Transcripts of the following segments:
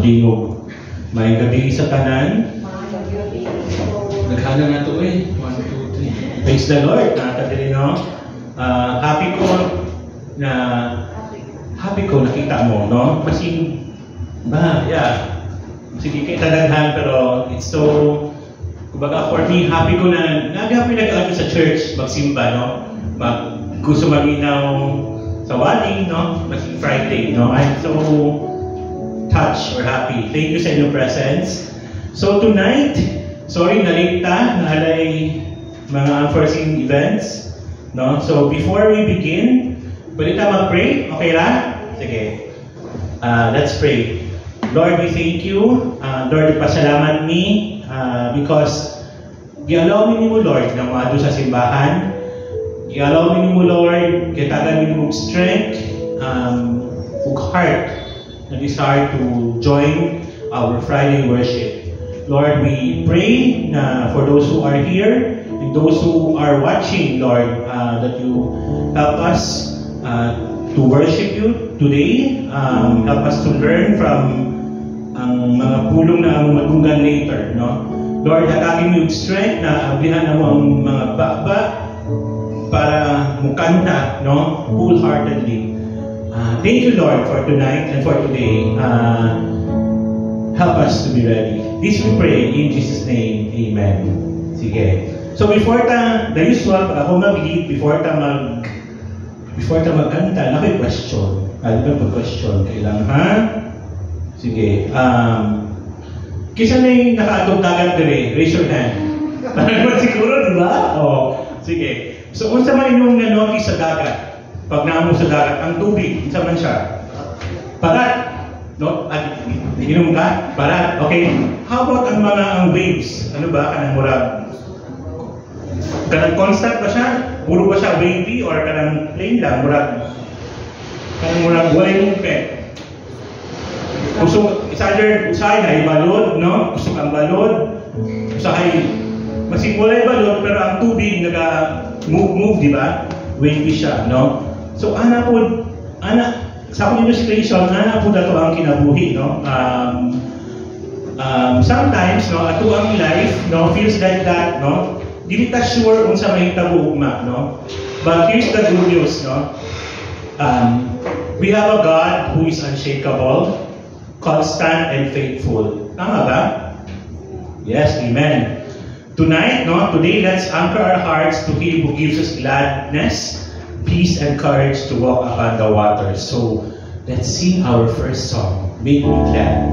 Dingog. May gabi sa tanan. Naghana na ito 1, 2, 3. Praise the Lord. Nakakadali, no? Happy ko nakita mo, no? Kasi, sige kayo talaghan, pero it's so, kumbaga for me, happy ko na nag-aaral sa church, magsimba, no? Gusto maginaw sa wedding, no? Kasi Friday, no? I'm so touched or happy. Thank you sa inyong presence. So tonight, sorry na late naalay mga unforeseen events, no? So before we begin, pwede tayo mag-pray? Okay lang? Sige. Let's pray. Lord, we thank you. Lord, pasalamat mi because gi-allow mi mo, Lord, na maado sa simbahan. Gi-allow mi mo, Lord, kitagan mi mo strength, ug heart na desire to join our Friday worship. Lord, we pray na for those who are here and those who are watching, Lord, that you help us to worship you today. Help us to learn from ang mga pulong na ang madunggan later, no? Lord, hatagin mo yung strength na ablihan mo ang mga bakba para mukanta, no? Wholeheartedly. Thank you, Lord, for tonight and for today. Help us to be ready. This we pray in Jesus' name. Amen. Sige. So before the usual, ako mabilit, before ta magkanta, na may question. Ano ba question? Kailangan, ha? Sige. Kisa na yung nakaatog-tagan dire, raise your hand. Parang siguro, di ba? Sige. So, kung sa mga inyong na-notice sa dagat, pag naamo sa dagat, ang tubig, isa man siya. Parat. No? Inom ka? Parat. Okay. How about ang waves? Ano ba? Kanang murag? Kanang constant ba siya? Puro ba siya wavy? Or kanang plain lang? Kanang murag walay movement? Usahay na ibalod, no? Gusto kang balod. Usahay, masing walay balod, pero ang tubig move, di ba? Wavy siya, no? So, sa akong illustration, po dato ang kinabuhi, no? Sometimes, no, ato ang life, no, feels like that, no? Dili ta sure kung sa may tabuugma, no? But here's the good news, no? We have a God who is unshakable, constant, and faithful. Tama ba? Yes, amen. Today, let's anchor our hearts to Him who gives us gladness, peace, and courage to walk upon the waters. So, let's sing our first song, Make Me Glad.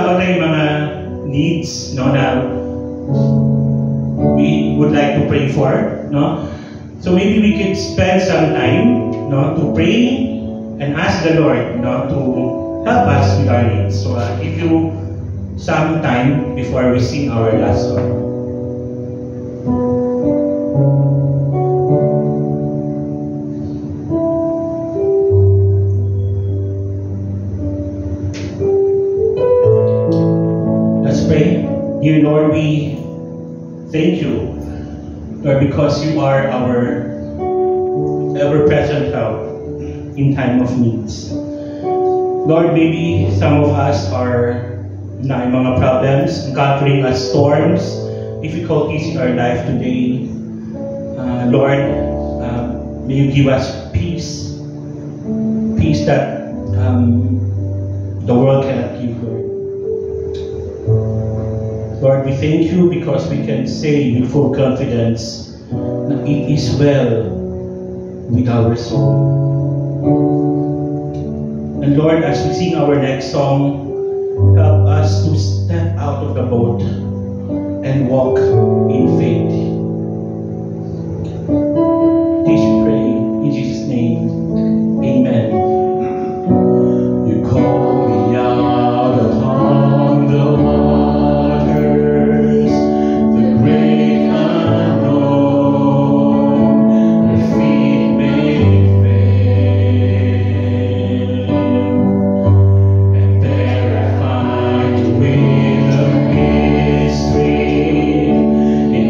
ba tayong mga needs, no, na we would like to pray for, no? So maybe we could spend some time, no, to pray and ask the Lord, no, to help us with our needs. So I'll give you some time before we sing our last song. Let's pray. Dear Lord, we thank you, Lord, because you are our ever-present help in time of needs. Lord, maybe some of us are na mga problems, encountering storms, difficulties in our life today. Lord, may you give us peace that the world cannot give, Lord. Lord, we thank you because we can say with full confidence that it is well with our soul. And Lord, as we sing our next song, help us to step out of the boat and walk in faith. Please we pray in Jesus' name. Amen. You call me out upon the waters, the great unknown, where feet may fail, and there I find with a mystery in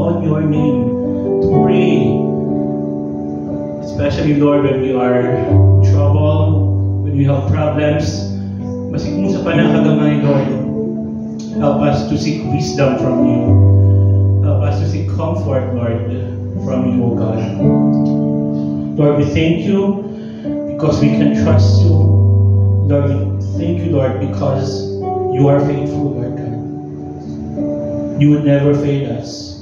on your name, to pray. Especially, Lord, when we are in trouble, when we have problems, masig mo sa panakagamay, Lord. Help us to seek wisdom from you. Help us to seek comfort, Lord, from you, O God. Lord, we thank you because we can trust you. Lord, we thank you, Lord, because you are faithful, Lord God. You would never fail us.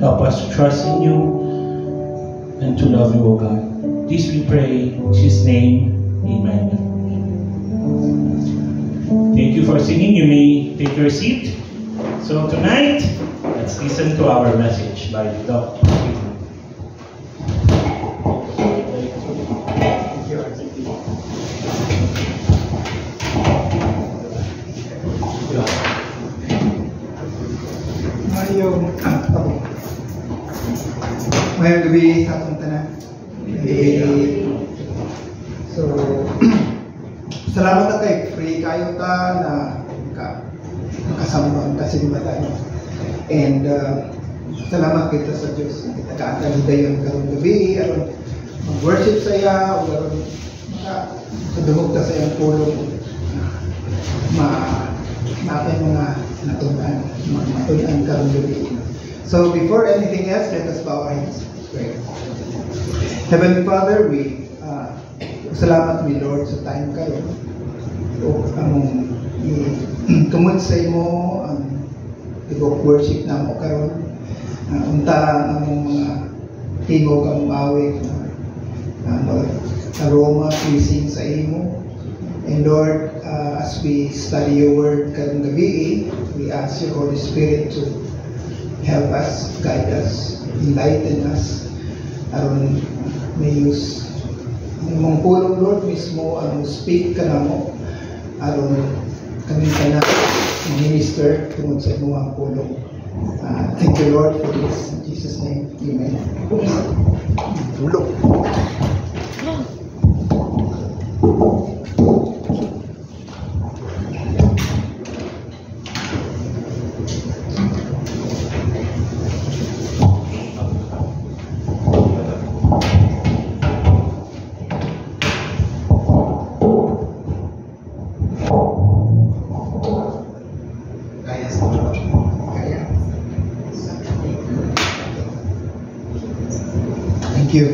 Help us to trust in you and to love you, O God. This we pray in Jesus' name. Amen. Thank you for singing. You may take your seat. So tonight, let's listen to our message by Dr. Mayroong gabi sa atong tanan. So, salamat na kay free kayo ta na kasama ta sa tayo. And salamat kita sa Diyos. Kita kaantay dayon karong gabi aron mag-worship sa iya o aron makadungog ta sa iyang pulong natin mga natunan karong gabi. So before anything else, let us bow our heads. Pray. Heavenly Father, we salamat mi Lord sa time kayo. O among tumod sa imo ang ibok worship na mo karon. Unta among mga tingog ang awit aroma pleasing sa imo. And Lord, as we study your word karong gabi, we ask your Holy Spirit to help us, guide us, enlighten us, aron may use mong pulong, Lord, mismo ang speak ka na mo, aron kami ka na minister tungod sa imong pulong. Thank you, Lord, for this. In Jesus' name, Amen. Tulog.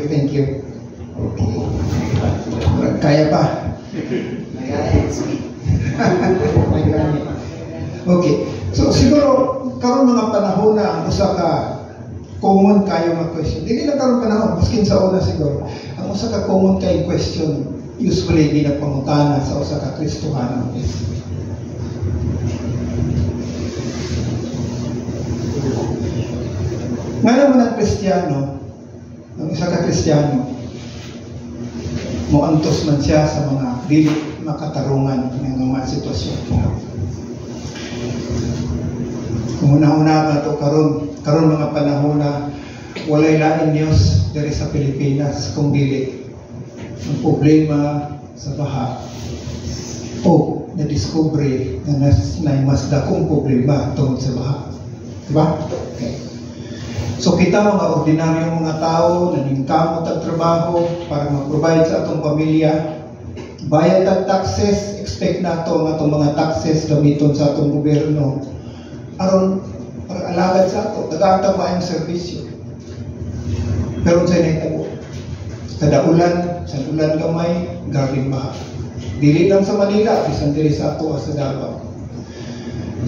Thank you. Okay. Kaya pa. Okay. So siguro karon mga panahon na ang usa ka common kayo mga question. Dili na karon panahon maskin sa una siguro. Ang usa ka common kay question usually di na pangutana sa usa ka Kristohano. Nga naman ang Kristiyano, ang isa ka Kristiyano, muantos man siya sa mga dili makatarungan ng mga sitwasyon. Kung una-una na ito karon mga panahon na walay lain Diyos diri sa Pilipinas kung dili ang problema sa baha o na-discovery na mas dakong problema tungkol sa baha. Diba? Okay. So kita mga ordinaryong mga tao na ningkamot ang trabaho para mag-provide sa atong pamilya, bayad ang taxes, expect na ito ang atong mga taxes gamiton sa atong gobyerno aron para alagad sa ato, nag-aatang maayong serbisyo. Pero sa inay kada ulan, sa ulan gamay, grabing baha. Dili lang sa Manila, bisan dili sa ato sa Davao.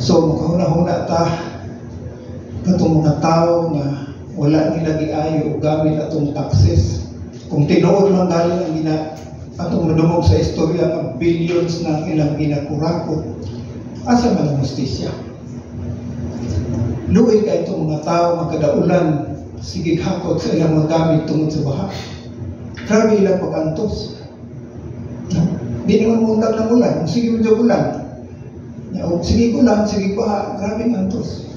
So makahuna-huna ta katong mga tao na wala nila giayo o gamit atong taxes. Kung tinuod man galing ang atong madumog sa istorya ng billions na ilang ginakurakot, asa man ang justisya? Luoy ka itong mga tao magkadaulan, sige hakot sa ilang mga gamit tungod sa baha. Grabe ilang pag-antos. Di naman mundag ng ulan, sige mo dyan ulan. Sige ulan, sige baha, grabe ang antos.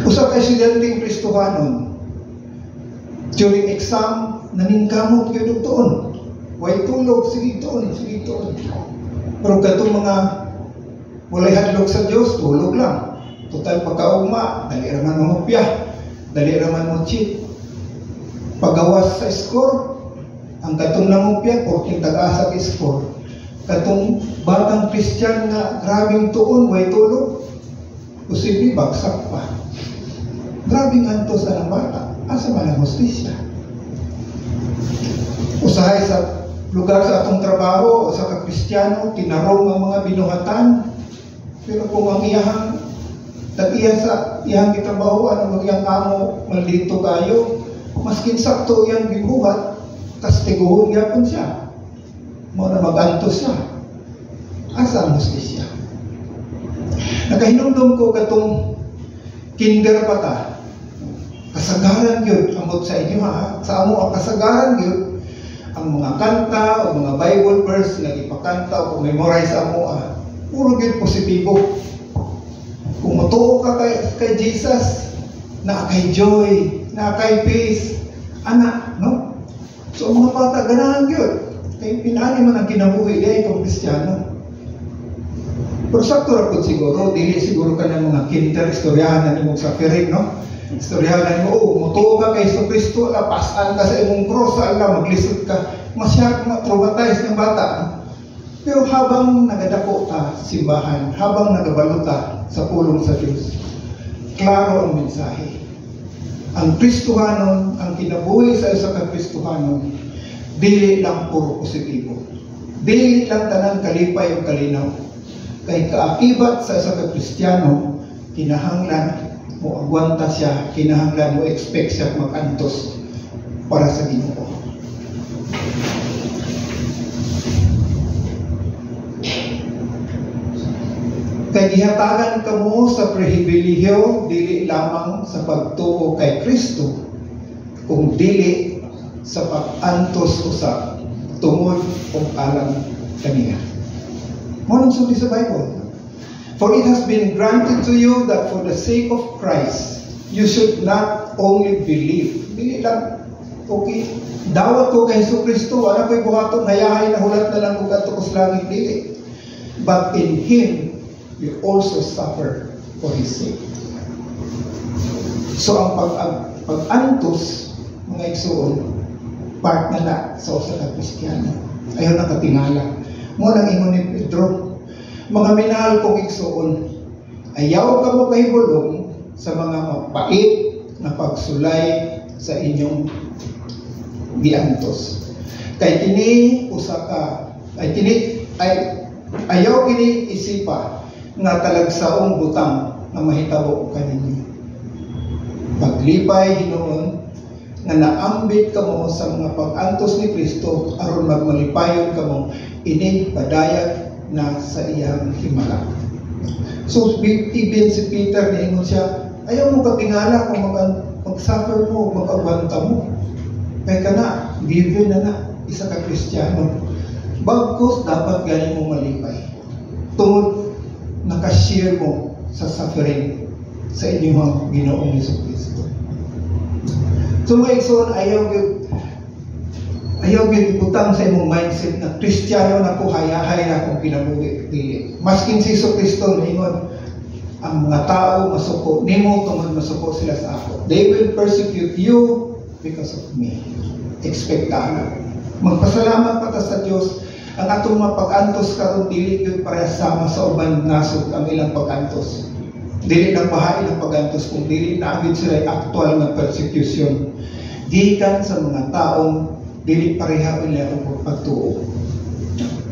Usa ka estudyanteng Kristohanon during exam naningkamot kayo doon. Way tulog, sige doon. Pero katong mga walay hadlok sa Diyos, tulog lang. Total pagkaugma, dali raman mo mupya, dali raman mo cheat. Pagawas sa score, ang katong namupya, 14 tag-asag score. Katong batang Christian na grabing tuon, way tulog, posible bagsak pa. Grabing antos na ng bata, asa man ang hostisya. Usahay sa lugar sa atong trabaho, sa ka-Kristiyano, tinarong ang mga binuhatan, pero kung ang iyahang tag-iya sa iyang gitrabaho, ano magyang kamo, maldito kayo, maskin sakto iyang gibuhat, kastiguhon yapon siya. Mo na mag-antos siya. Asa ang hostisya? Nakahinumdum ko katong kinder pa ta. Kasagaran yun, amot sa inyo ha. Sa amo ang kasagaran yun, ang mga kanta o mga Bible verse na ipakanta o memorize amo puro yun positibo. Kung matuo ka kay Jesus, na kay joy, na kay peace, anak, no? So ang mga bata, ganahan yun. Kaya pinani man ang kinabuhi niya itong Kristiyano. Pero sakto rapod siguro, dili siguro ka ng mga kinder, istoryahan na mo sa firig, no? Istoryahan mo, mutuo ka kay Kristo, lapasan ka sa imong cross, Allah, maglisod ka. Masyadong ma-traumatize ng bata. Pero habang nagadako ta simbahan, habang nagabalo ta sa pulong sa Diyos, klaro ang mensahe. Ang Kristohanon, ang kinabuhi sa isa ka Kristohanon, dili lang puro positibo. Dili lang tanang kalipay o kalinaw. Kay kaakibat sa isa ka Kristiyano, kinahanglan mo agwanta siya, kinahanglan mo expect siya mag-antos para sa Ginoo. Kay gihatagan ka mo sa pribilehiyo dili lamang sa pagtuo kay Kristo, kung dili sa pag-antos usab tungod og alam kaniya. Mo nang sulti sa Bible. For it has been granted to you that for the sake of Christ, you should not only believe. Dili lang, okay, dawat ko kay Jesucristo, wala ko'y buhaton, hayahay na hulat na lang kung ato ko sa langit, dili. But in Him, you also suffer for His sake. So ang pag-antos, mga igsoon, part na sa usa ka Kristiyano. Ayaw nakatingala. Mo nang ingon ni Pedro, mga minahal kong igsoon, ayaw ka mo kahibulong sa mga mapait na pagsulay sa inyong giantos. Kay kini ayaw kini isipa nga talagsaong butang na mahitabo kaninyo. Paglipay hinuon nga naambit kamo sa mga pag-antos ni Kristo aron magmalipayon kamo ini padayag na sa iyang himala. So, even si Peter, niingon siya, ayaw mo katingala kung mag-suffer mo, mag-abanta mo. Kaya ka na, given na isa ka Kristiyano. Bagkus, dapat galing mo malipay. Tungod, nakashare mo sa suffering sa inyong Ginoong Jesucristo. So, mga igsoon, ayaw ibutang sa imong mindset na Kristiyano na ko, hayahay na akong kinabuhi. Maskin si Jesucristo, ningon, ang mga tao masuko, nimo tungod masuko sila sa ako. They will persecute you because of me. Expectahan. Magpasalamat pa ta sa Diyos, ang atong mapag-antos karon dili gyud parehas sama sa uban nasod ang ilang pag-antos. Dili lang bahay ng pag-antos, kung dili na agad sila actual na persecution. Gikan sa mga taong dili pareha nila ang pagtuo.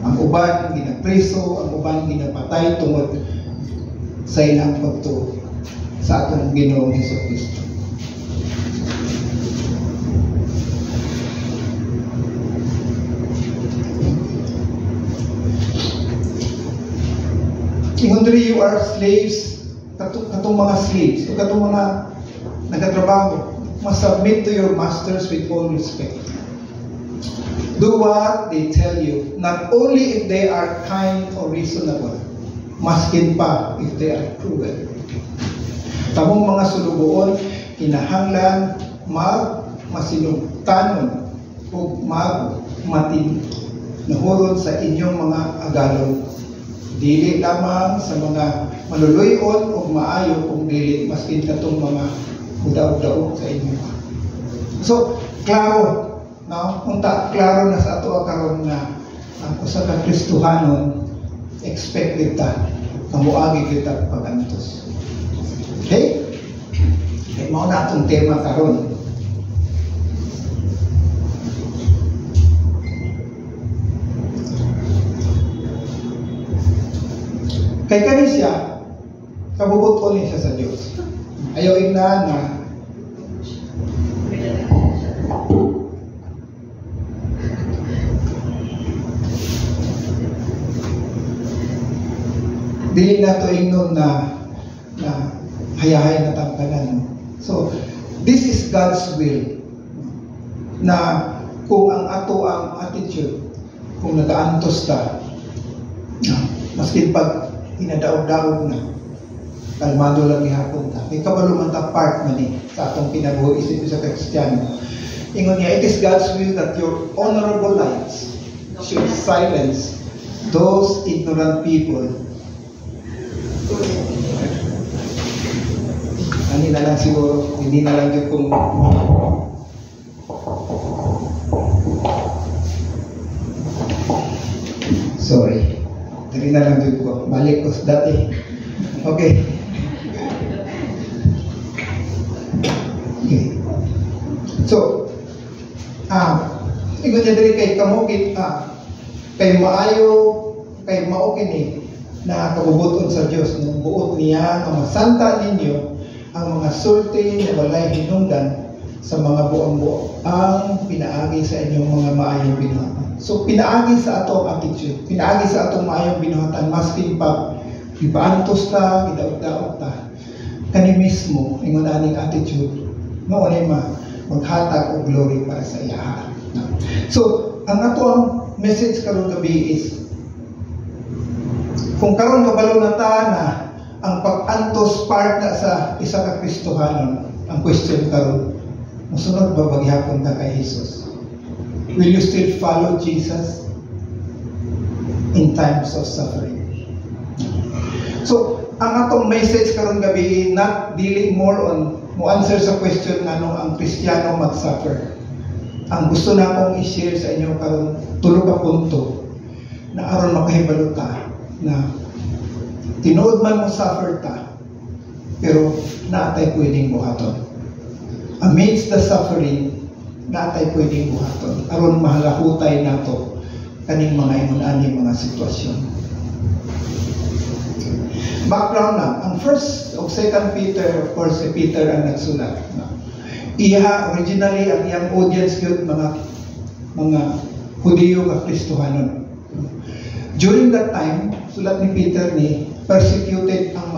Ang uban ginapreso, ang uban ginapatay tungod sa ilang pagtuo sa atong Ginoong Jesucristo. Ingon diri, you are slaves, katong mga slaves, o katong mga nagatrabaho, must submit to your masters with all respect. Do what they tell you, not only if they are kind or reasonable, maskin pa if they are cruel. Tamong mga sulubuon, kinahanglan masinugtanon o matinahurod sa inyong mga agalon. Dili lamang sa mga maluluyon o maayo kung dili maskin katong mga udaw-daw sa inyo. So, klaro, no? Unta, klaro na sa ato karon nga ang usa ka Kristohanon expected ta kamuagi kita pagantos. Okay? Kaya mao na atong tema karon. Kay kani siya, kabubuton niya sa Diyos. Ayaw ignahan na dili na to ingnon na hayahay na tangkalan. So, this is God's will. Na kung ang ato ang attitude, kung nagaantos ta, maskin pag inadaog-daog na, kalmado lang ihapon ta. May kabalo man ta part man sa atong pinabuhi sa Kristiyano. Ingon niya, it is God's will that your honorable lives should silence those ignorant people. Ani na lang siguro, hindi na lang yung kung sorry, hindi na lang yung ko balik ko sa dati. Okay. So igon niya diri kay kamukit kay maayo kay mao kini na kabubuton sa Dios nung buot niya ang masanta ninyo ang mga sulti na walay hinungdan sa mga buang-buo ang pinaagi sa inyong mga maayong binuhatan. So pinaagi sa atong attitude, pinaagi sa atong maayong binuhatan maskin pa ipaantos ta, idaog-daog ta. Kani mismo ingon aning attitude mao ni maghatag og glory para sa iya. So ang atong message karon gabi is kung karon kabalo na ta na ang pag-antos part na sa isa ka Kristohanon, ang question karon, musunod ba bagyapon ka kay Jesus? Will you still follow Jesus in times of suffering? So, ang atong message karon gabi not dealing more on mo answer sa question nganong ang Kristiyano mag-suffer. Ang gusto na akong i-share sa inyo karon tulo ka punto na aron makahibalo ta na tinuod man mo suffer ta, pero naatay pwedeng buhaton. Amidst the suffering, naatay pwedeng buhaton. Aron mahalahutay nato kaning mga imunaning mga sitwasyon. Background lang, ang first of second Peter, of course, si Peter ang nagsulat. Iya, originally, ang iyang audience yun, mga Hudiyo nga Kristohanon. During that time, sulat ni Peter ni persecuted ang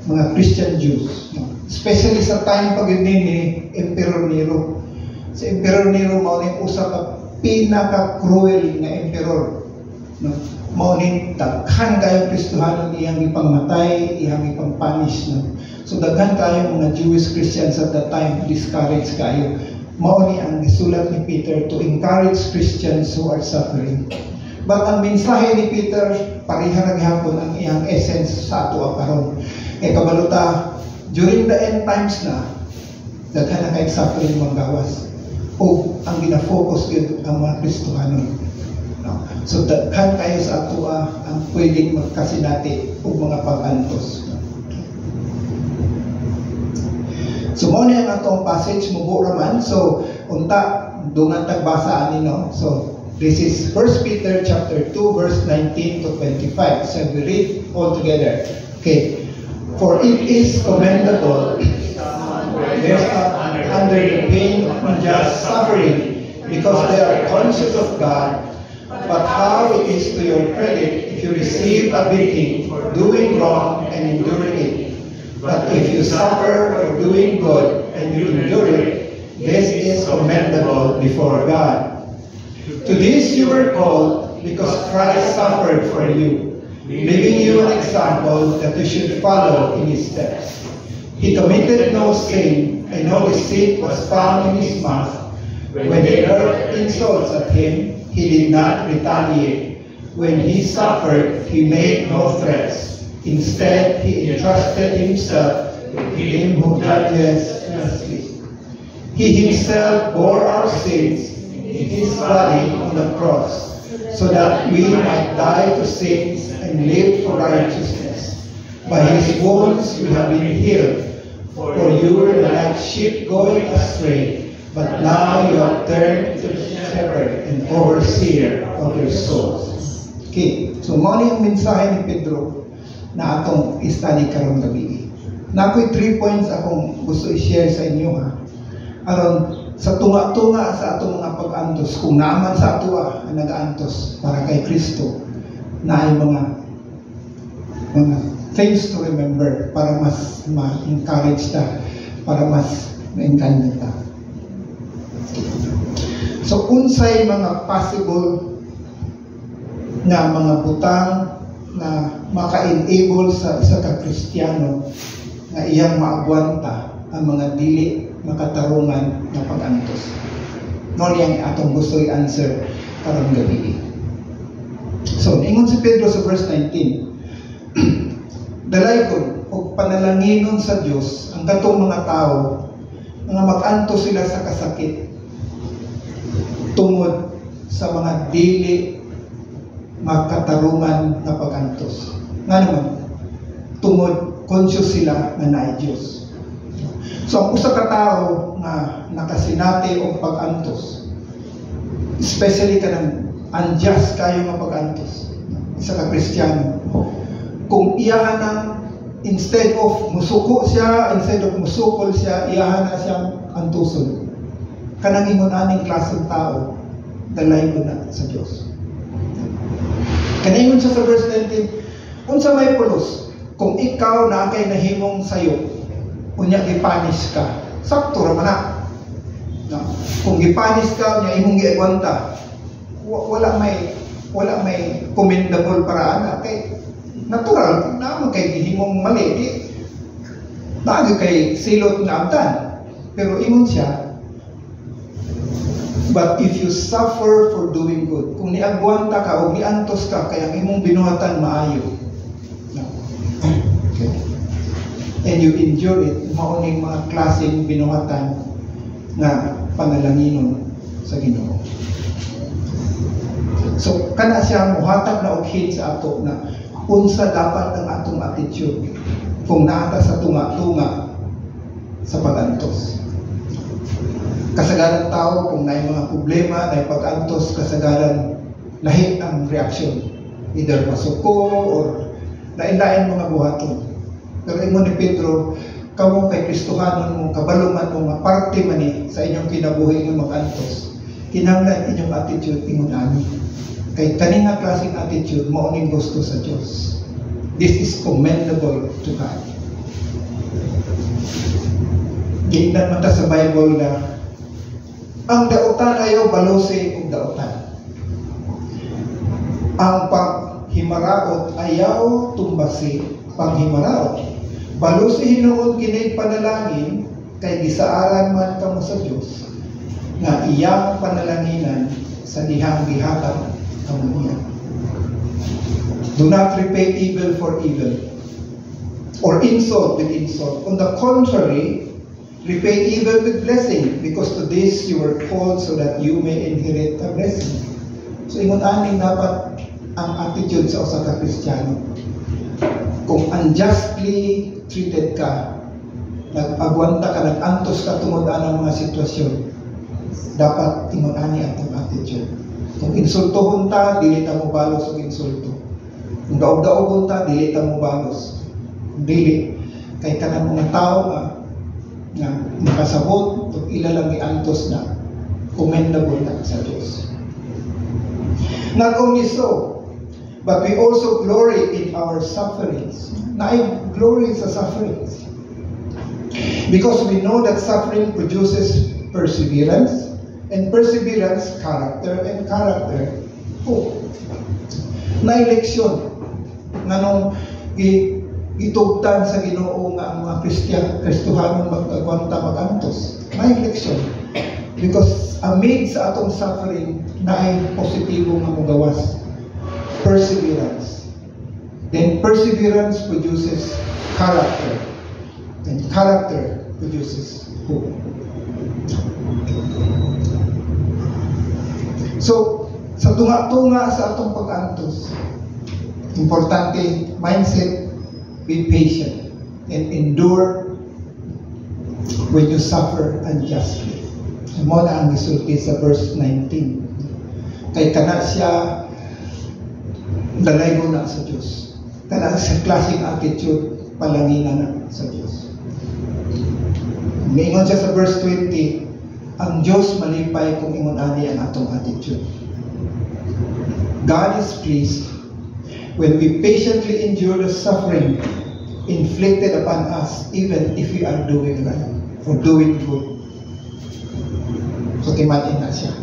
mga Christian Jews. Especially sa time pag ni Emperor Nero. Si Emperor Nero mao ni usa ka pinaka-cruel na emperor. No? Mao ni daghan kayo Kristohanon iyang ipangmatay, iyang ipang-punish. No? So daghan kayo mga Jewish Christians at that time discouraged kayo. Mao ni ang gisulat ni Peter to encourage Christians who are suffering. But ang mensahe ni Peter, pareha na gihapon ang iyang essence sa ato karon. E kabaluta, during the end times na, daghan na kay suffering manggawas. O ang gina-focus yun ang mga Kristohanon. No? So daghan kayo sa ato ang pwedeng magkasinati o mga pag-antos. No? So mo na ang atong passage, mubo raman. So unta, dungan tagbasa ani no. So this is 1 Peter chapter 2 verse 19 to 25. So we read all together. Okay. For it is commendable rest under the pain of unjust suffering, because they are conscious of God. But how it is to your credit if you receive a beating for doing wrong and enduring it. But if you suffer for doing good and you endure it, this is commendable before God. To this you were called, because Christ suffered for you, leaving you an example that you should follow in his steps. He committed no sin, and no deceit was found in his mouth. When they hurled insults at him, he did not retaliate. When he suffered, he made no threats. Instead, he entrusted himself to him who judges justly. He himself bore our sins in his body on the cross, so that we might die to sins and live for righteousness. By his wounds we have been healed. For you were like sheep going astray, but now you have turned to the shepherd and overseer of your souls. Okay, so mali ang mensahe ni Pedro na atong study karong gabi. Na ako'y 3 points akong gusto i-share sa inyo ha. Aron sa tunga-tunga sa atong mga pag-antos, kung naaman sa ato ang nag-antos para kay Kristo, na ay mga things to remember para mas ma-encourage ta, para mas ma-encourage ta. So, unsay mga possible na mga butang na maka-enable sa isa ka Kristiyano na iyang maagwanta ang mga dili makatarungan na pag-antos. No yang atong gusto i-answer karong gabi. So, ingon si Pedro sa verse 19, dalaygon og panalanginon sa Dios ang katong mga tao nga mag-antos sila sa kasakit tungod sa mga dili makatarungan na pag-antos. Nga naman, tungod conscious sila na naay Diyos. So, ang usa ka tao nga nakasinati og pag-antos, especially kanang unjust kayo nga pag-antos, isa ka Kristiyano, kung iyahan ng instead of musukol siya, iyahan na siyang antuson. Kanang ingon aning klaseng tao, dalay ko na sa Diyos. Kanaingon siya sa verse 19, unsa may pulos, kung ikaw na kay nahimong sayo, unya gipanish ka, sakto ra man na. No? Kung gipanish ka, unya imong giagwanta, wala may commendable para ana kay natural na kay gihimong mali di naagi kay silot nga abtan. Pero ingon siya, but if you suffer for doing good, kung niagwanta ka o niantos ka, kaya imong binuhatan maayo. No. Okay. And you endure it, mauning mga klaseng binuhatan na pangalanginon sa Ginoo. So, kana siya muhatag na og hint sa ato na unsa dapat ang atong attitude kung naata sa tunga-tunga sa pag-antos. Kasagaran tao kung naay mga problema, naay pag-antos, kasagaran lahi ang reaksyon. Either masuko or lain-lain mga buhaton. Pero ingon ni Pedro, kamo kay Kristohanon mo, kabaluman mo, nga parte man sa inyong kinabuhi ng mag-antos. Kinahanglan inyong attitude, ingon ani. Kay kaning nga klaseng attitude, mauning gusto sa Diyos. This is commendable to God. Gingnan man ta sa Bible na ang dautan ayaw balose ug dautan. Ang paghimaraot ayaw tumbasi paghimaraot. Balose hinuon kini panalangin kay gisaaran man kamo sa Dios nga iyang panalanginan sa dihang gihatag kamo niya. Do not repay evil for evil or insult with insult. On the contrary, repay evil with blessing, because to this you were called so that you may inherit a blessing. So, ingon aning dapat ang attitude sa usa ka Kristiyano. Kung unjustly treated ka, nag-agwanta ka, nag-antos ka tungod anang mga sitwasyon, dapat ingon ani atong attitude. Kung insultohon ta, dili ta mo balos og insulto. Kung daog-daogon ta, dili ta mo balos. Dili kay kanang mga tao nga makasabot ug ila lang giantos na commendable na sa Dios. Not only so, but we also glory in our sufferings. Naay glory sa sufferings. Because we know that suffering produces perseverance, and perseverance, character, and character, hope. Naay leksyon nganong itugtan sa Ginoo nga ang mga Kristohanon mag-agwanta mag-antos. May leksyon. Because amid sa atong suffering, naay positibo nga mugawas. Perseverance. Then perseverance produces character. And character produces hope. So, sa tunga-tunga sa atong pag-antos, importante, mindset, be patient, and endure when you suffer unjustly. Mo na ang gisulti sa verse 19. Kay kana siya dalaygo na sa Diyos. Kana sa klaseng attitude, palangina na sa Diyos. Mingon siya sa verse 20, ang Diyos malipay kung ingon ani ang atong attitude. God is pleased when we patiently endure the suffering inflicted upon us, even if we are doing right or doing good. So, timatin na siya.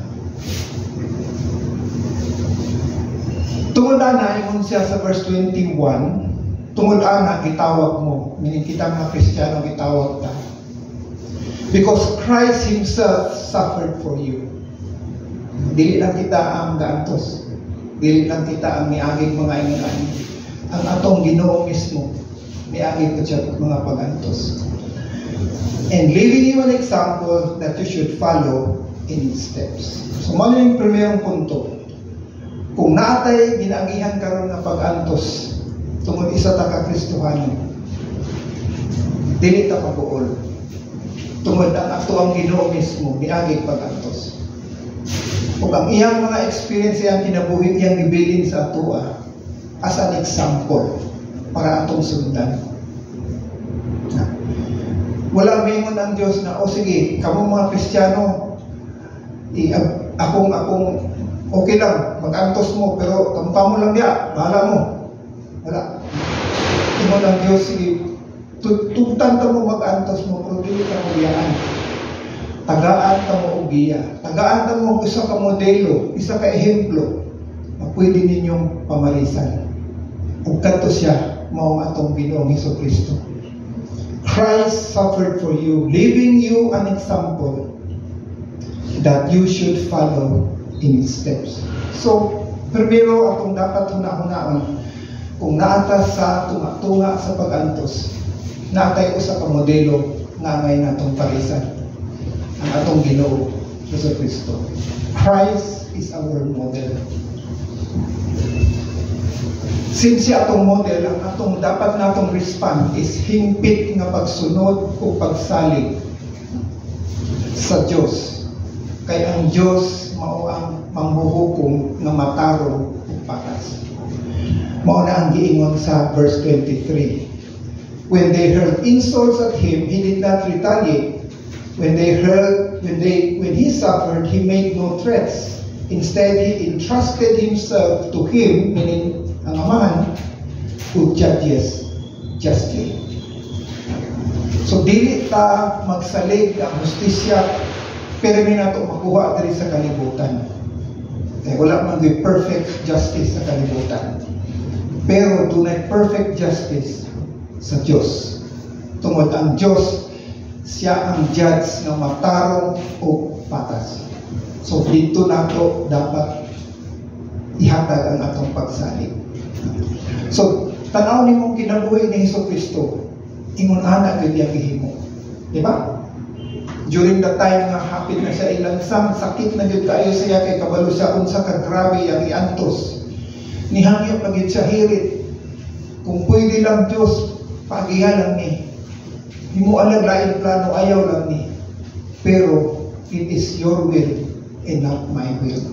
Tungod na, ingon siya sa verse 21, tungod na, gitawag mo, meaning kita mga Kristiyano, gitawag ta. Because Christ Himself suffered for you. Dili lang kita ang gaantos. Dili lang kita ang miagig mga ingon. Ang atong Ginoo mismo, miagig ko siya mga pagantos. And leaving you an example that you should follow in His steps. So, mali yung primerong punto. Kung naatay ginaagihan karon nga pag-antos tungod isa ta ka Kristohano, dili ta pag-uol. Tungod ang ato ang Ginoo mismo miagig pag-antos. Ug ang iyang mga experience iyang kinabuhi iyang gibilin sa atoa as an example para atong sundan. Wala mingon ang Diyos na, o sige, kamo mga Kristiyano, akong okay lang, mag-antos mo, pero kampa mo lang diya, bahala mo. Wala. Ingon ang Diyos, sige, tugtan ka mo mag-antos mo, pero dili ka mo biyaan. Tagaan ka mo ugiya. Tagaan ka mo isa ka modelo, isa ka ehemplo na pwede ninyong pamarisan. Ug kadto siya mao atong Ginoong Hesukristo. Christ suffered for you, leaving you an example that you should follow in His steps. So, primero atong dapat huna-hunaon, kung naatas sa tunga-tunga sa pag-antos, naatay usa ka modelo nga may natong parisan. Ang atong Ginoo Hesukristo. Christ is our model. Since siya atong model, ang atong dapat natong respond is hingpit nga pagsunod o pagsalig sa Diyos. Kay ang Diyos mao ang manghuhukom nga matarong o patas. Mao na ang giingon sa verse 23. When they hurled insults at Him, He did not retaliate. When He suffered, He made no threats. Instead, He entrusted Himself to Him, meaning ang Amahan, who judges justly. So, dili ta magsalig ang justisya, pero may nato makuha diri sa kalibutan. Kaya wala man di perfect justice sa kalibutan. Pero dunay perfect justice sa Diyos. Tungod ang Diyos, siya ang judge na matarong o patas. So, dito nato dapat ihatag ang atong pagsalig. So, tanaw ni mong kinabuhi ni Hesukristo, ingon ana gyud iya gihimo. Di ba? During the time nga hapit na siya ilansang, sakit na gyud kaayo siya kay kabalo siya unsa ka grabe ang iantos. Nihangyo pa gyud siya hirit. Kung pwede lang Dios, pagiya lang ni. Himo alag lain plano, ayaw lang ni. Pero it is your will and not my will.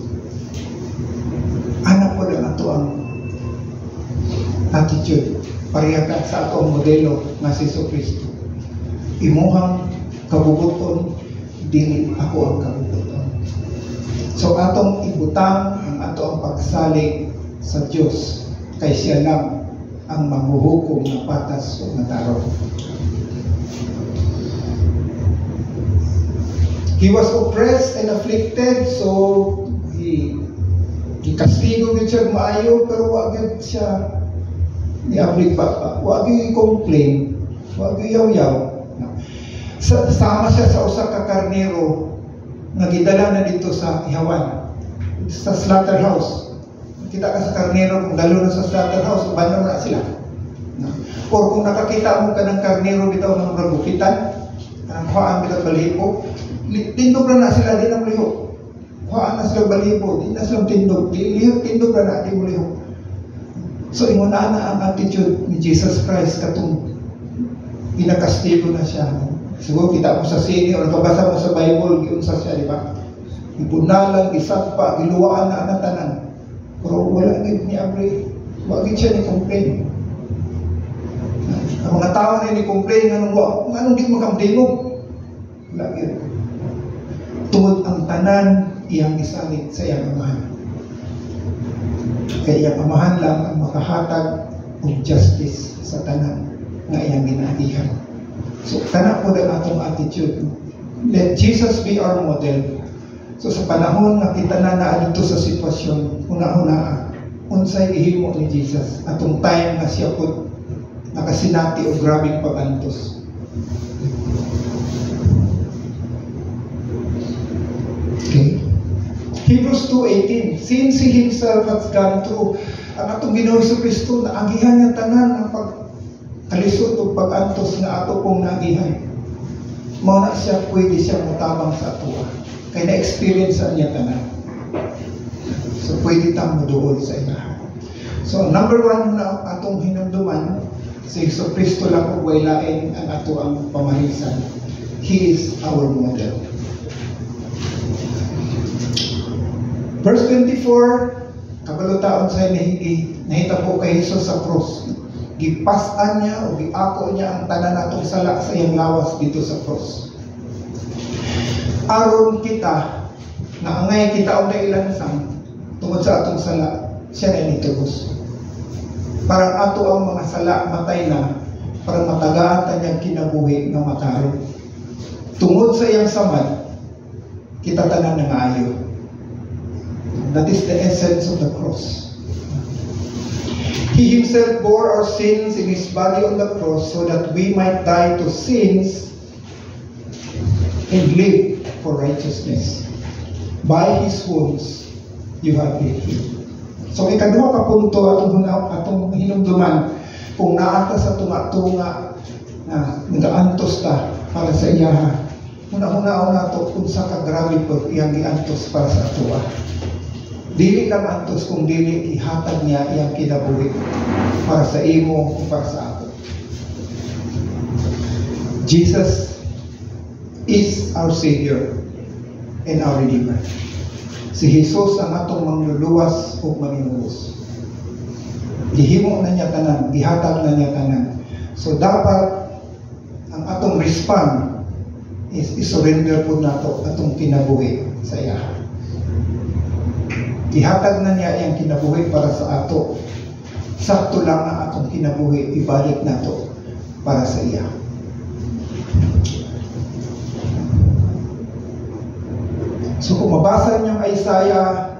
Anak ko lang ato ang attitude. Pariyakan sa atong modelo nga si Jesucristo. Imuhang kabubuton, dili ako ang kabubuton. So atong ibutang ang ato ang pagsalig sa Diyos, kay siya lang ang manghuhukom ng patas o matarong. He was oppressed and afflicted, so he kastigo gid siya maayo, pero wag gid siya ni-afflict pa. Wag gid complain, wag gid yaw-yaw. Sama siya sa usa ka karnero nga gidala na dito sa ihawan, sa slaughterhouse. kita ka sa karnero, kung dalo na sa slaughterhouse, banda na sila. Or kung nakakita mo ka ng karnero bitaw ng ragupitan, ang kuhaan bitaw balibo, tindog na sila, di na maliho. Kuhaan na sila balibo, di na sila tindog, tindog na, di maliho. So, inguna na ang attitude ni Jesus Christ katong pinakastigo na siya. Siguro kita mo sa sini o nakabasa mo sa Bible, giunsa siya, di ba? Ibunalang, isagpa, giluwaan na anatanan. Pero wala gid ni Abre, wag siya ni complain. Ang mga tao na ni complain anong di makamdingog. Wala gid. Tungod ang tanan iyang isalig sa iyang amahan. Kaya iyang amahan lang ang makahatag ng justice sa tanan nga iyang ginatihan. So tanan po ang atong attitude. Let Jesus be our model. So sa panahon nga kita na dito sa sitwasyon, una-una, unsay gihimo ni Jesus atong time nga siya po nakasinati o grabing pagantos. Okay. Hebrews 2:18, since He Himself has gone through ang atong Ginoong Jesucristo na agihan niya tanan ang pagkalisod o pagantos na ato pong nagihan. Mao na siya pwede siya mutabang sa atoa. Kaya na-experience sa niya tanan. So, pwede tayong maduol sa ilaha. So, number one na atong hinumduman, si Jesucristo lang kung wailain ang ato ang pamarisan. He is our model. Verse 24, kabalutaon sa nahita po kay Jesus sa cross. Gipasan niya o giako niya ang tanan natong sala sa iyang lawas dito sa cross. Aron kita na angay kita o na ilansang tungod sa atong sala, siya na initubos. Parang ato ang mga sala matay na, parang matagaan tanyang kinabuhi na makaroon. Tungod sa iyang samad, kita tanan ng ayo. That is the essence of the cross. He Himself bore our sins in His body on the cross so that we might die to sins and live for righteousness. By His wounds, you have been healed. So, ikaduha ka punto atong hinumduman kung naata sa tunga-tunga na nag-aantos ta para sa iyaha. Una-una nato kung sa kagrabe po iyang giantos para sa atuwa. Dili lang antos kung dili ihatag niya iyang kinabuhi para sa imo o para sa ako. Jesus is our Savior and our Redeemer. Si Jesus ang atong mangluluwas o manginubos. Gihimo na niya tanan, gihatag na niya tanan. So dapat ang atong respond is isurrender po nato atong kinabuhi sa iya. Gihatag na niya iyang kinabuhi para sa ato. Sakto lang ang atong kinabuhi ibalik nato para sa iya. So kung mabasa niyo ang Isaiah,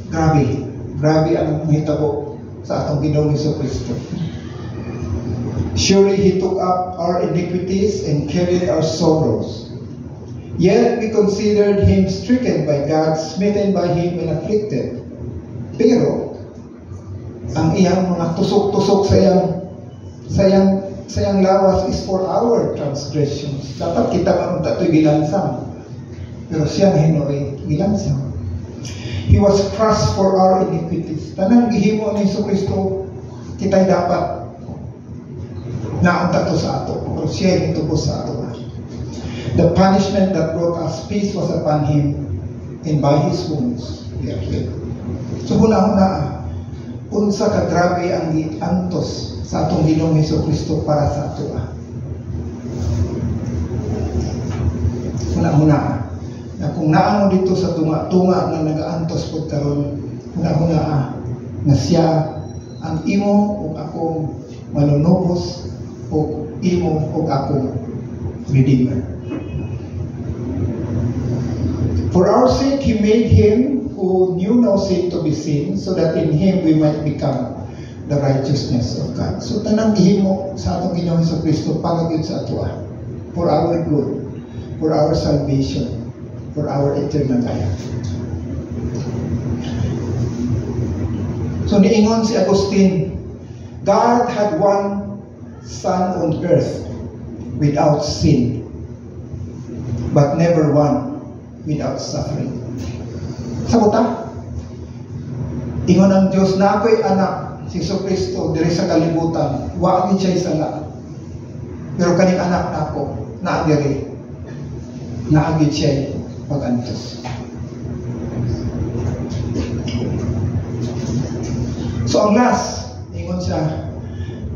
grabe ang mahitabo sa atong Ginoong Jesucristo. Surely He took up our iniquities and carried our sorrows. Yet we considered Him stricken by God, smitten by Him and afflicted. Pero ang iyang mga tusok-tusok sa iyang lawas is for our transgressions. Dapat kita manunta ito'y gilansang. Pero siya na hinuwi, gilansang. He was crushed for our iniquities. Tanang gihimo ni Jesucristo, kita'y dapat naunta to sa ato. Pero siya ay itubos sa ato. The punishment that brought us peace was upon Him, and by His wounds we are healed. So huna-huna, unsa ka grabe ang giantos sa atong Ginoong Jesucristo para sa ato. Huna-huna, na kung naamo dito sa tunga-tunga na nagaantos po karon, huna-huna na siya ang imo o akong manunubos o imo o akong Redeemer. For our sake, He made Him who knew no sin to be sin, so that in Him we might become the righteousness of God. So tanang gihimo sa atong Ginoong Jesucristo para gyud sa ato, for our good, for our salvation, for our eternal life. So niingon si Agustin, God had one son on earth without sin, but never one without suffering. Sabuta? Ingon ang Diyos na ako'y anak, si Jesucristo, diri sa kalibutan, waagin siya'y sala. Pero kaning anak na ako, naagiri, naagin siya'y pag-antos. So ang last, ingon siya,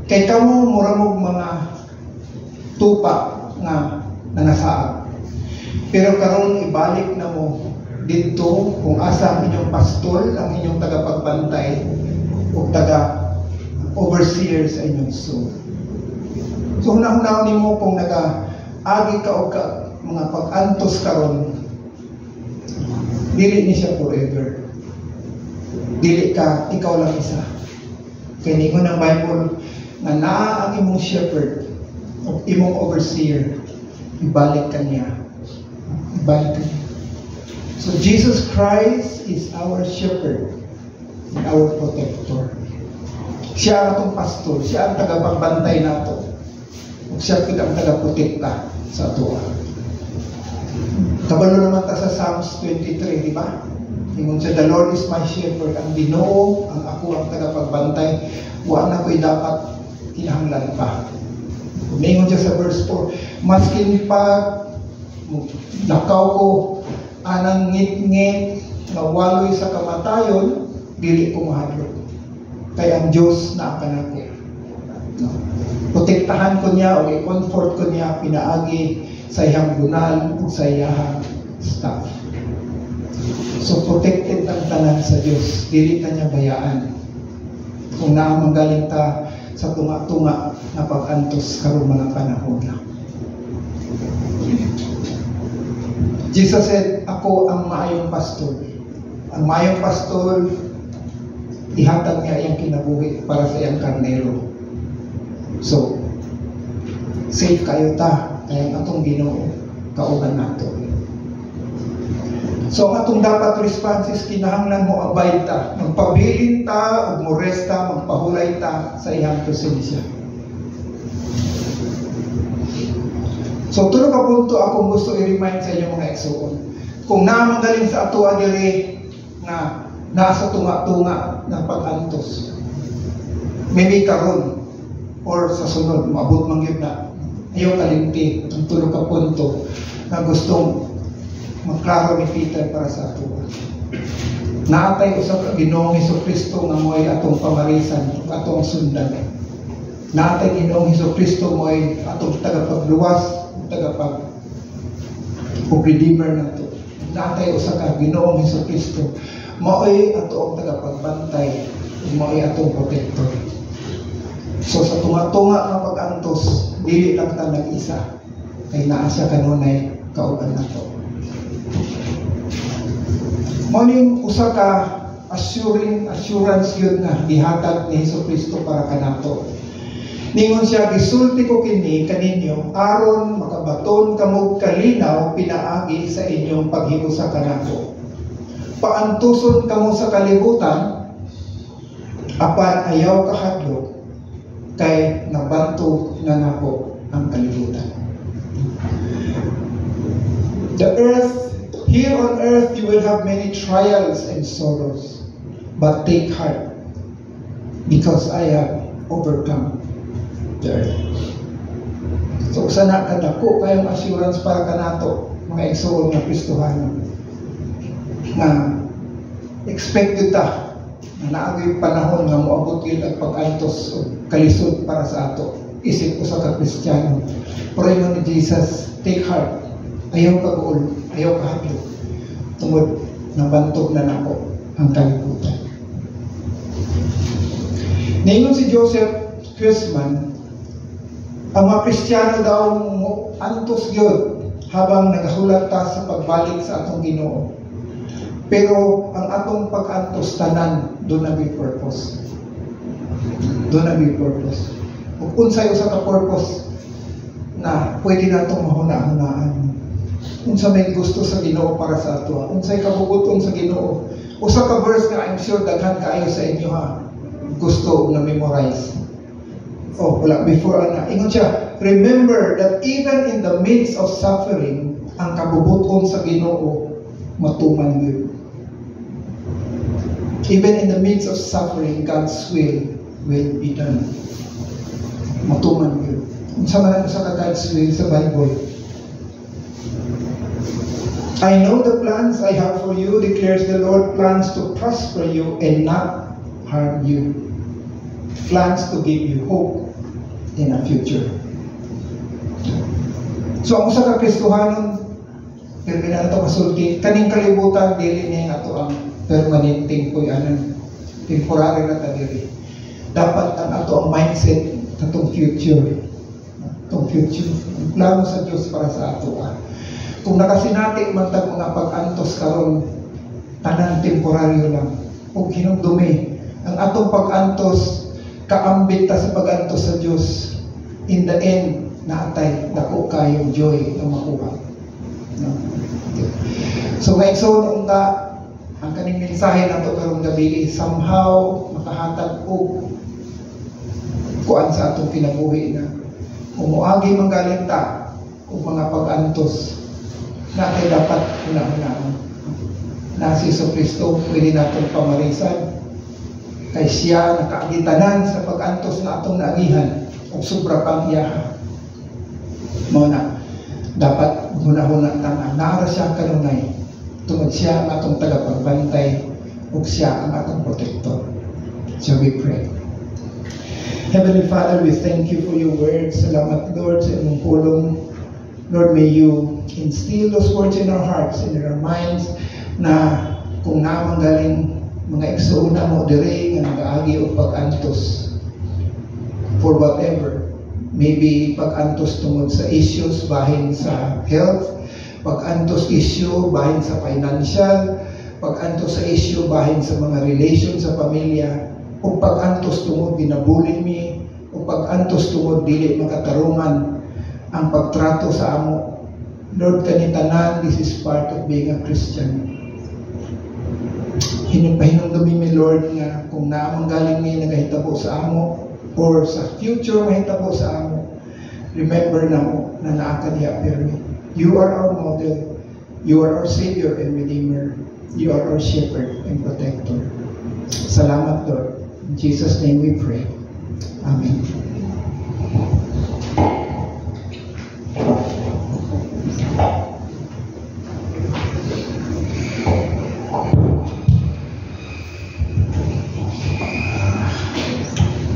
kay kamo muramog mga tupa nga nangasaag. Pero karon ibalik na mo dito kung asa ang inyong pastol, ang inyong tagapagbantay o taga-overseer sa inyong soul. So hunahunahon nimo kung nag-agi ka o mga pag-antos karon, dili ni siya forever. Dili ka, ikaw lang isa. Kaya ningon ng Bible na naa ang imong shepherd o imong overseer, ibalik ka niya. Ibalik ka niya. So Jesus Christ is our shepherd and our protector. Siya ang atong pastor, siya ang tagapagbantay nato. Siya ang tagaprotekta sa ato. Kabalo naman ta sa Psalms 23, di ba? Ingon siya, the Lord is my shepherd, ang Ginoo, ang ako ang tagapagbantay, wa na ko'y dapat kinahanglan pa. Ingon siya sa verse 4, maskin pa lakaw ko anang ngit-ngit na waloy sa kamatayon, dili ko mahadlok. Kaya ang Diyos na akan ako. No. Protektahan ko niya o i-comfort ko niya pinaagi sa iyang bunal o sa iyang staff. So protected ang tanan sa Diyos. Dili ta niya bayaan. Kung naamanggaling ta sa tunga-tunga na pag-antos karong mga panahon na. Jesus said, ako ang maayong pastor. Ang maayong pastor, ihatag niya iyang kinabuhi para sa iyang karnero. So, safe kayo ta, kaya ang atong Ginoo, kauban nato. So, ang atong dapat responses, kinahanglan mo abide ta. Magpabilin ta, o moresta, magpahulay ta sa iyang presensya. So, tulo ka punto akong gusto i-remind sa inyo mga igsoon. Kung namanggaling sa ato adiri na nasa tunga-tunga na pag-antos, maybe karon or sa sunod, maabot mangyod na, ayaw kalimti ang tulo ka punto na gustong magklaro ni Peter para sa ato. Naatay usab ka Ginoong Hesukristo nga mo'y atong pamarisan, atong sundan. Naatay Ginoong Hesukristo mo'y atong tagapagluwas, tagapag o redeemer na ito. Natay usa ka Ginoong Hesukristo, mao'y ato ang tagapagbantay, mao'y atong protector. So sa tunga-tunga ng pag-antos, dili lang ta nag-isa, kay naa siya kanunay kauban nato. Mao'y usa ka assurance yun nga gihatag ni Hesukristo para kanato. Ningon siya, gisulti ko kini kaninyo aron makabaton kamog kalinaw pinaagi sa inyong paghiusa kanako. Paantuson kamo sa kalibutan, apan ayaw kahadlok, kay nabanto na nako ang kalibutan. The earth, here on earth you will have many trials and sorrows, but take heart, because I have overcome the earth. So sana kadako kayong assurance para kanato mga igsoon nga Kristohano na expected ta na naagay panahon nga moabot gyud ang pag-antos o kalisod para sa ato isip usa ka Kristiyano. Pero ingon ni Jesus, take heart, ayaw ka gool, ayaw ka hadlok, tungod nabantog na nako ang kalibutan. Ningon si Joseph Chrisman, ang mga Kristiyano daw antos gyud habang nagahulat ta sa pagbalik sa atong Ginoo. Pero ang atong pag-antos tanan do na may purpose. Do na may purpose. Ug unsay usa ka purpose na pwede natong mahuna-hunaan. unsa may gusto sa Ginoo para sa ato, unsay kabubuton sa Ginoo. Usa ka verse nga I'm sure daghan kaayo sa inyo gusto na memorize. Wala, before ingon siya, remember that even in the midst of suffering, ang kabubuton sa Ginoo matuman gyud. Even in the midst of suffering, God's will be done. Matuman gyud. Unsa man sa God's will sa Bible? I know the plans I have for you, declares the Lord, plans to prosper you and not harm you. Plans to give you hope in a future. So ang usa ka Kristohanon, pero na ito kasulti, kaning kalibutan dili niya ato ang permanenteng puyanan, temporary na tadiri. Dapat ang ato ang mindset katong future. Itong future. Ang plano sa Diyos para sa ato. Kung nakasinati man tag mga pag-antos karon, tanan temporaryo lang. Kung hinumdumi, ang atong pag-antos, kaambit ta sa pag-antos sa Diyos, in the end, naatay, dako kayong joy na makuha. No? So, ngayon, ang kaning mensahe na ito karong gabi somehow makahatag o kuan sa atong kinabuhi na umuagi manggaling ta o mga pag-antos natin dapat una-una na si Kristo pwede natin pamarisan kay siya nakaagitanan sa pag-antos na atong naagihan o sobra pang iyaha mo na dapat huna-huna tanan naara siya kanunay tungod siya ang atong tagapagbantay ug siya ang atong protector. So we pray. Heavenly Father, we thank you for your words. Salamat, Lord, sa imong pulong. Lord, may you instill those words in our hearts, in our minds, na kung naman galing mga igsoona mo diri nga nagaagi o pag-antos for whatever, maybe pag-antos tungod sa issues bahin sa health, pag-antos issue bahin sa financial, pag-antos sa issue bahin sa mga relation sa pamilya, o pag-antos tungod binabully me, o pag-antos tungod dili makatarungan ang pagtrato sa amo. Lord, kanitanan, this is part of being a Christian. Hinumdumi mi, Lord, nga kung naamang galing ni nagahitabo sa amo or sa future mahitabo sa amo, remember na mo na naa ka diha permi. You are our model. You are our Savior and Redeemer. You are our Shepherd and Protector. Salamat, Lord. In Jesus' name we pray. Amen.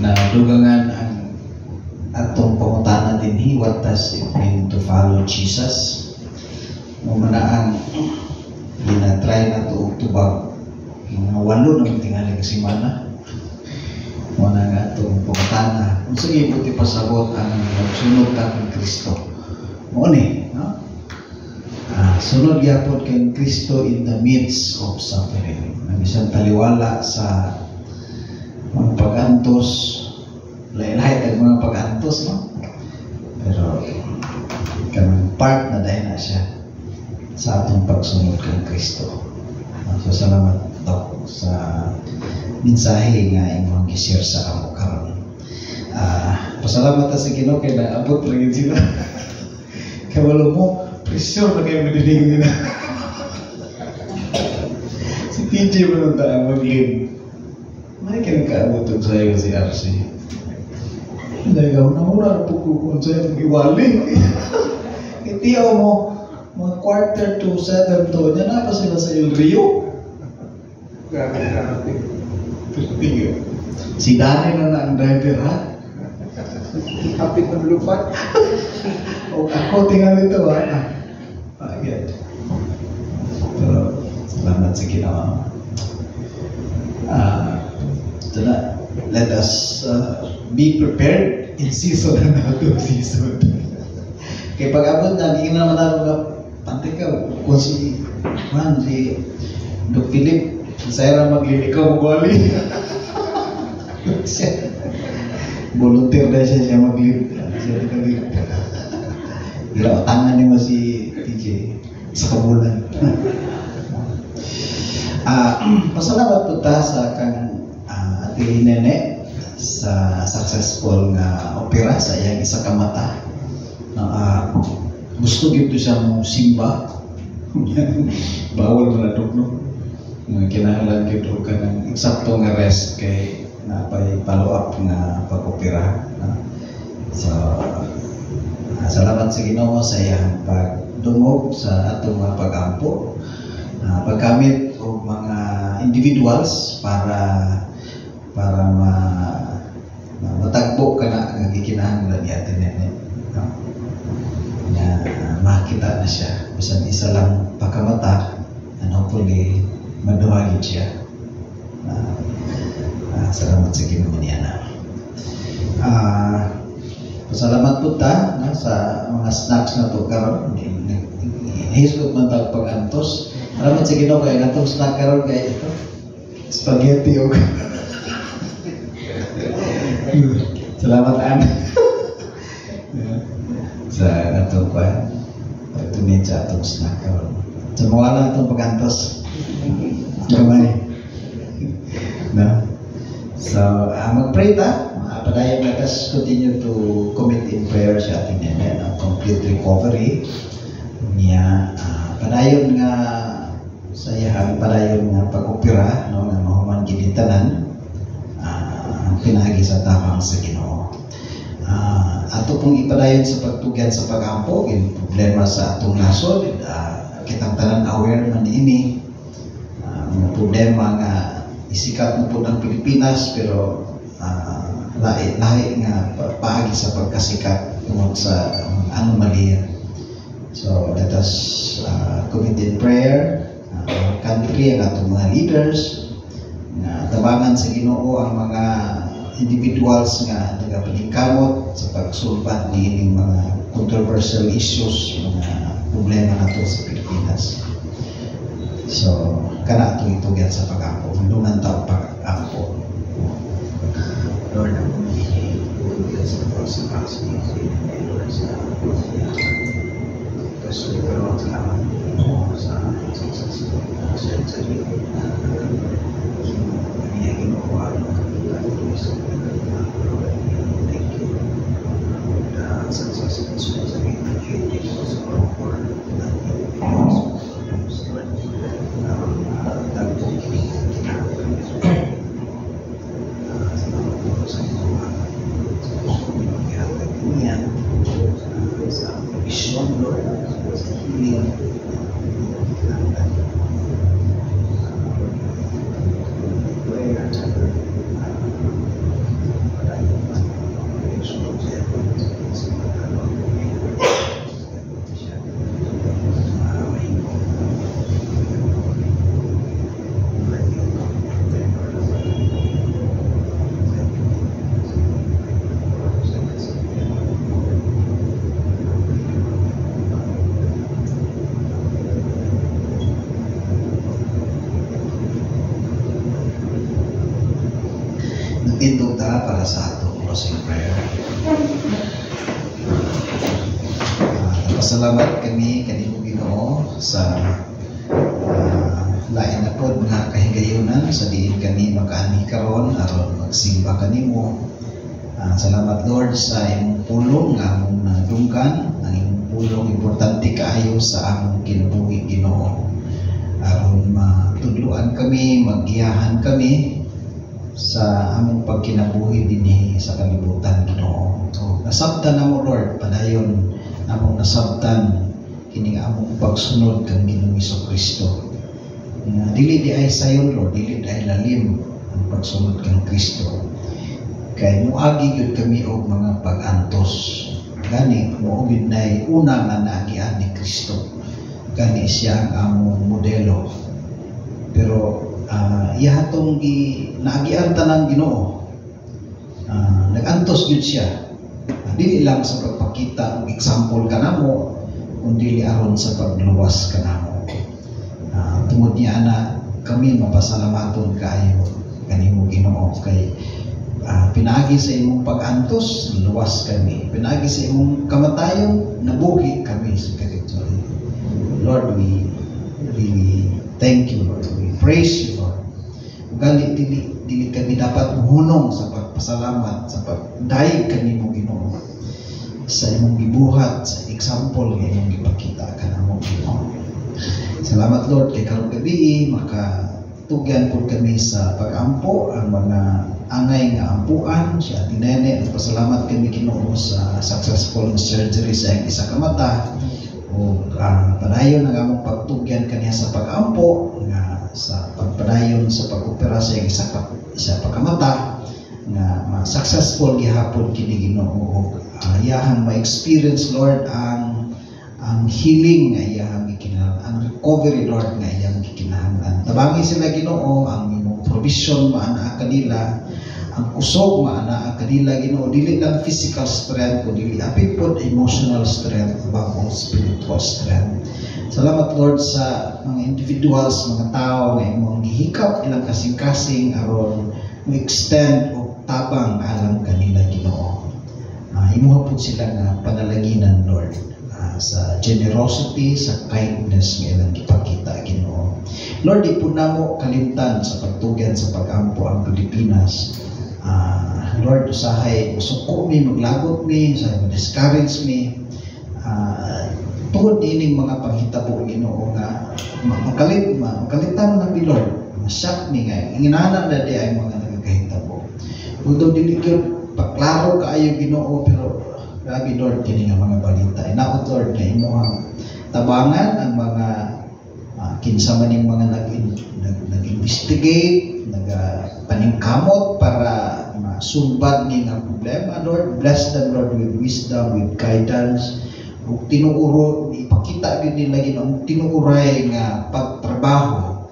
Nadugangan ang atong pangutana dinhi, what does it mean to follow Jesus? Mamanaan ginatry na to og tubag mga 8 na tingali ka semana. Muna nga itong pangutana kung sige buti pasabot ang magsunod ka kang Kristo mo ni, no? Sunod yapon kang Kristo in the midst of suffering. Ang isang taliwala sa mga pag-antos, lain-lain ang mga pag-antos, no? Pero kanang part na dahil na siya sa atong pagsunod kang Kristo. So salamat daw sa mensahe nga imong gi-share sa amo karon. Pasalamat ta sa Ginoo kay naabot ra gyud sila. Kay wala mo pressure na kayo madidig nila. Si TJ mo nung tayo mag-lead. May kinakaabot sa iyo si RC. Dahil ako namura po kung sa'yo mag-iwaling. Itiyaw mo, mga 6:45 to, dyan na pa sila sa iyo, Rio. Grabe. Si Dani na ang driver, ha? Kapit ng lupat. O ako, tingnan ito, ha? Yan. Pero, salamat sa ginawa. Let us be prepared in season and out of season. Kaya pag-abot na, hindi naman na pantay ka, kung si Doc Philip, saya na maglilikaw mag-wali. Volunteer na siya mag-live. Siya nag-live. Tangan niyo mo si TJ. sa kabulan. Pasalamat po ta sa kang Ate Nene sa successful nga opera sa iyang isa ka mata. Gusto gito siya mong simba. Bawal mo na tukno. Kinahanglan gito ka ng eksakto nga rest kay napay follow up nga pag-opera. So, salamat sa Ginoo sa iyang pagdungog sa atong mga pag-ampo. Paggamit o mga individuals para matagbo ka na ang gikinahanglan ni Ate Nene. Makita na siya. Bisan isa lang pagkamata and hopefully maduhagin siya. Salamat sa Ginoo niya. Pasalamat po ta sa mga snacks na to karon. Hisgot man tawag pag-antos. Salamat sa Ginoo kay natong snack karon kay ito. Spaghetti o. Salamat Ana. Sa atong pa pagtunid sa atong snack karon. Sa mga lang itong pag-antos. Gamay. No? So, mag-pray ta. Padayon let us continue to commit in prayer sa ating Nene ng complete recovery niya. Padayon nga sa iyang padayon nga pag-opera no, nga mahuman gilitanan pinagi sa tamang sa Ginoo. Ato pong ipadayon sa pagtugyan sa pag-ampo yung problema sa atong nasod. Kitang tanan aware man ini mga problema nga isikat mo po ng Pilipinas pero lahi nga paagi sa pagkasikat tungkol sa anomalia. So let us commit in prayer our country, ang atong mga leaders na tabangan sa Ginoo ang mga individuals nga nagapaningkamot sa pagsulbat niining mga controversial issues, mga problema nato sa Pilipinas. So kana ato itugyan sa pag-ampo, lungan taw pag-ampo. Lord, ang pagiging sa pagsakas ni Lord sa kasi pero salamat po sa successful surgery na ginagawa thank you the successful surgery na Jesus for Nagtindog ta para sa atong closing prayer. Pasalamat kami kanimo Ginoo sa lain na pod nga kahigayunan sa diin kami makaani karon aron magsimba kanimo. Salamat Lord sa imong pulong nga among nadungkan, ang imong pulong importante kaayo sa among kinabuhi Ginoo. Aron matudloan kami, magiyahan kami sa among pagkinabuhi dinhi sa kalibutan Ginoo. So, nasabtan namo Lord padayon among nasabtan kining among pagsunod kang Ginoong Kristo. Dili di ay sayon Lord, dili di ay lalim ang pagsunod kang Kristo. Kay muagi gyud kami og mga pag-antos. Gani moobid nay una nga naagian ni Kristo. Gani siya ang among modelo. Pero ihatong naagian tanan Ginoo. Nag-antos gyud siya. Dili lang sa pagpakita og example kanamo, kundi aron sa pagluwas kanamo. Tungod niya na kami mapasalamaton kaayo kanimo Ginoo kay pinaagi sa imong pag-antos, luwas kami. Pinaagi sa imong kamatayon, nabuhi kami sa katigtuloy. Lord, we really thank you, Lord. We praise you, Lord. Ugali dili kami dapat muhunong sa pagpasalamat sa pagdayeg kanimo Ginoo sa imong gibuhat sa example nga imong gipakita kanamo Ginoo. Salamat Lord kay karong gabi makatugyan pud kami sa pag-ampo ang mga angay nga ampuan siya tinene. Pasalamat kami Ginoo sa successful surgery sa iyang isa ka mata o padayon ang among pagtugyan kaniya sa pag-ampo nga sa pagpadayon sa pag-opera sa iyang isa pagkamata nga successful gihapon kini Ginoo. Iyahang ma-experience Lord ang healing nga iyahang gikinahanglan, ang recovery Lord nga iyang gikinahanglan. Tabangi sila Ginoo ang imong provision maana kanila, ang kusog maana kanila Ginoo, dili lang physical strength kundi apil pod emotional strength bagong spiritual strength. Salamat Lord sa mga individuals, mga tao nga imong gihikap ilang kasing-kasing aron mo-extend o tabang alang kanila Ginoo. Imuha po sila nga panalaginan Lord sa generosity, sa kindness nga ilang ipakita Ginoo. Lord, di po namo kalimtan sa pagtugyan sa pag-ampo ang Pilipinas. Lord, usahay usuko mi, maglagot mi, usahay ma-discourage mi. Tungod ining mga panghitabo Ginoo nga makalimtan na mi Lord. Masyak mi nga inginanan na di ay mga nagkahitabo. Although dili gyud paklaro kaayo Ginoo, pero grabe Lord kini nga mga balita. Inaot Lord nga imong tabangan ang mga kinsa man ning mga nag-investigate, nagpaningkamot para masumbad ning ang problema. Lord, bless them Lord with wisdom, with guidance. Ug tinuuro ipakita gid nila Ginoo tinuuray nga pagtrabaho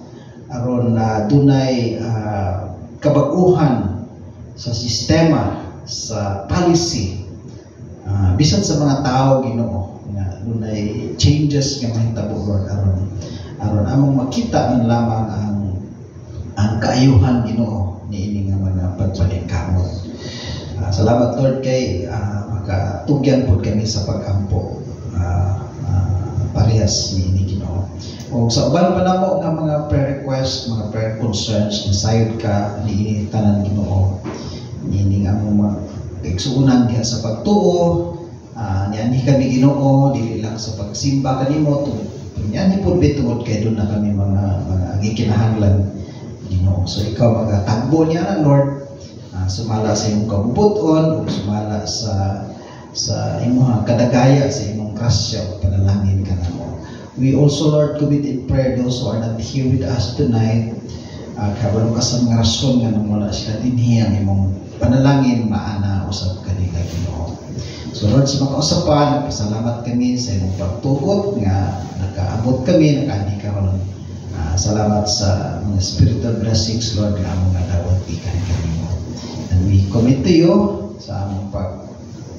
aron dunay kabag-uhan sa sistema, sa policy, bisan sa mga tao Ginoo nga dunay changes nga mahitabo Lord aron among makita man lamang ang kaayuhan Ginoo niini nga mga pagpaningkamot. Salamat Lord kay makatugyan pud kami sa pag-ampo parehas niini Ginoo. O sa uban pa namo nga mga prayer request, mga prayer concerns nasayod ka niini tanan Ginoo. Nining among igsuunan diha sa pagtuo, niani kami Ginoo dili lang sa pagsimba kanimo niani pud bitungod kay doon na kami mga gikinahanglan Ginoo. So ikaw magatagbo niya na Lord, sumala sa imong kabubuton ug sumala sa imong kadagaya sa imong grasya ug panalangin kanamo. We also Lord commit in prayer those who are not here with us tonight. Kabalo ka sa mga rason nga nang wala sila dinhi ang imong panalangin maana usab kanila Ginoo. So Lord, sa mga kausapan, nagpasalamat kami sa imong pagtugot nga nakaabot kami, nakaani karon. Salamat sa mga spiritual blessings Lord nga among nadawat ikan kanimo. And we commit to you sa among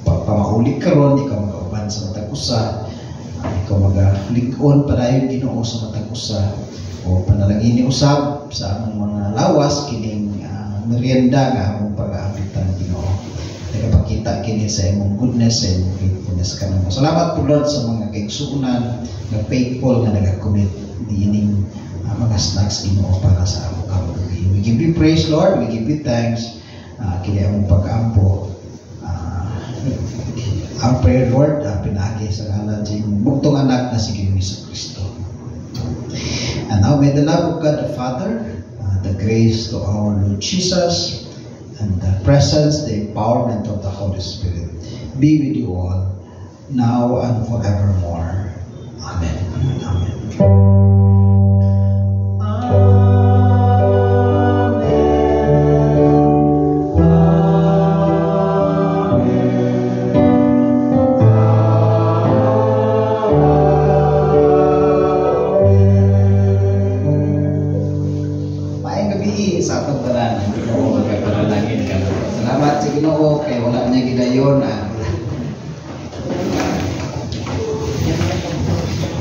pagpamahuli karon, ikaw magauban sa matag usa, ikaw magalig-on padayon Ginoo sa matag usa o panalangin ni usab sa among mga lawas kining merienda nga among pag-aapitan Ginoo. Nagapakita kini sa imong goodness, sa imong faithfulness kanamo. Salamat po Lord sa mga kaigsuonan nga faithful nga nagacommit diining mga snacks Ginoo para sa among kabuhi. We give you praise Lord, we give you thanks kini among pag-ampo. Ang prayer Lord pinaagi sa ngalan sa imong bugtong anak na si Hesus Kristo. And now may the love of God the Father, the grace to our Lord Jesus, and the presence, the empowerment of the Holy Spirit be with you all now and forevermore.